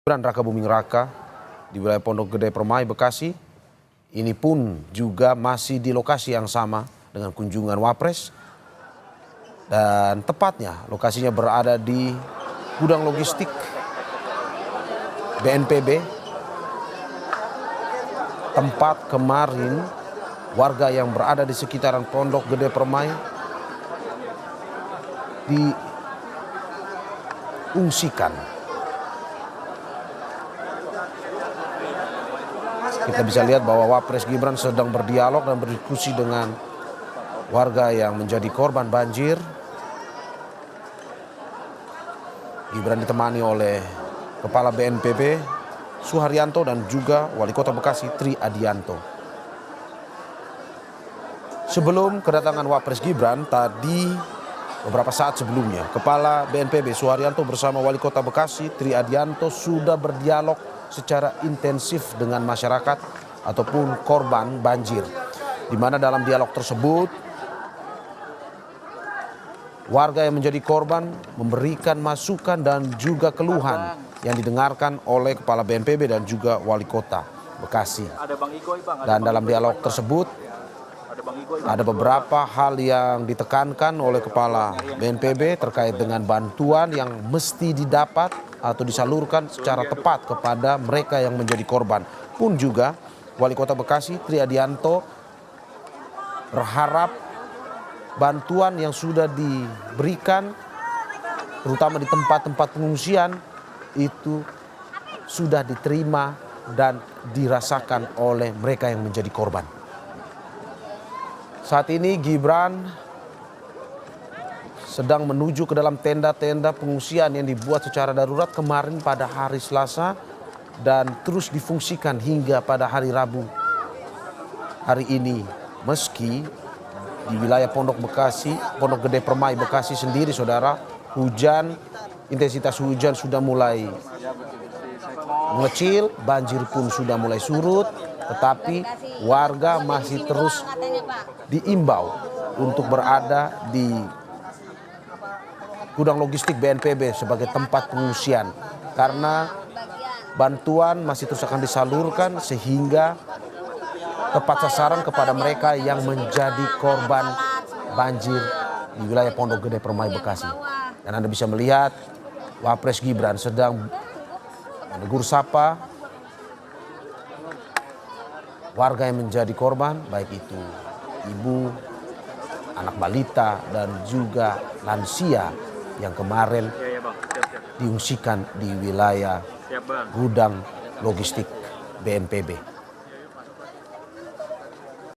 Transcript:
Gibran Raka Buming Raka di wilayah Pondok Gede Permai, Bekasi. Ini pun juga masih di lokasi yang sama dengan kunjungan Wapres. Dan tepatnya lokasinya berada di gudang logistik BNPB. Tempat kemarin warga yang berada di sekitaran Pondok Gede Permai diungsikan. Kita bisa lihat bahwa Wapres Gibran sedang berdialog dan berdiskusi dengan warga yang menjadi korban banjir. Gibran ditemani oleh Kepala BNPB Suharyanto dan juga Wali Kota Bekasi Tri Adianto. Sebelum kedatangan Wapres Gibran tadi, beberapa saat sebelumnya, Kepala BNPB Suharyanto bersama Wali Kota Bekasi Tri Adianto sudah berdialog secara intensif dengan masyarakat ataupun korban banjir, di mana dalam dialog tersebut warga yang menjadi korban memberikan masukan dan juga keluhan yang didengarkan oleh Kepala BNPB dan juga Wali Kota Bekasi. Dan dalam dialog tersebut ada beberapa hal yang ditekankan oleh Kepala BNPB terkait dengan bantuan yang mesti didapat atau disalurkan secara tepat kepada mereka yang menjadi korban. Pun juga Wali Kota Bekasi Tri Adianto berharap bantuan yang sudah diberikan terutama di tempat-tempat pengungsian itu sudah diterima dan dirasakan oleh mereka yang menjadi korban. Saat ini Gibran sedang menuju ke dalam tenda-tenda pengungsian yang dibuat secara darurat kemarin pada hari Selasa dan terus difungsikan hingga pada hari Rabu hari ini. Meski di wilayah Pondok Gede Permai Bekasi sendiri, saudara, intensitas hujan sudah mulai mengecil, banjir pun sudah mulai surut, tetapi warga masih terus diimbau untuk berada di gudang logistik BNPB sebagai tempat pengungsian karena bantuan masih terus akan disalurkan sehingga tepat sasaran kepada mereka yang menjadi korban banjir di wilayah Pondok Gede Permai Bekasi. Dan Anda bisa melihat Wapres Gibran sedang menegur sapa warga yang menjadi korban, baik itu ibu, anak balita dan juga lansia yang kemarin diungsikan di wilayah gudang logistik BNPB.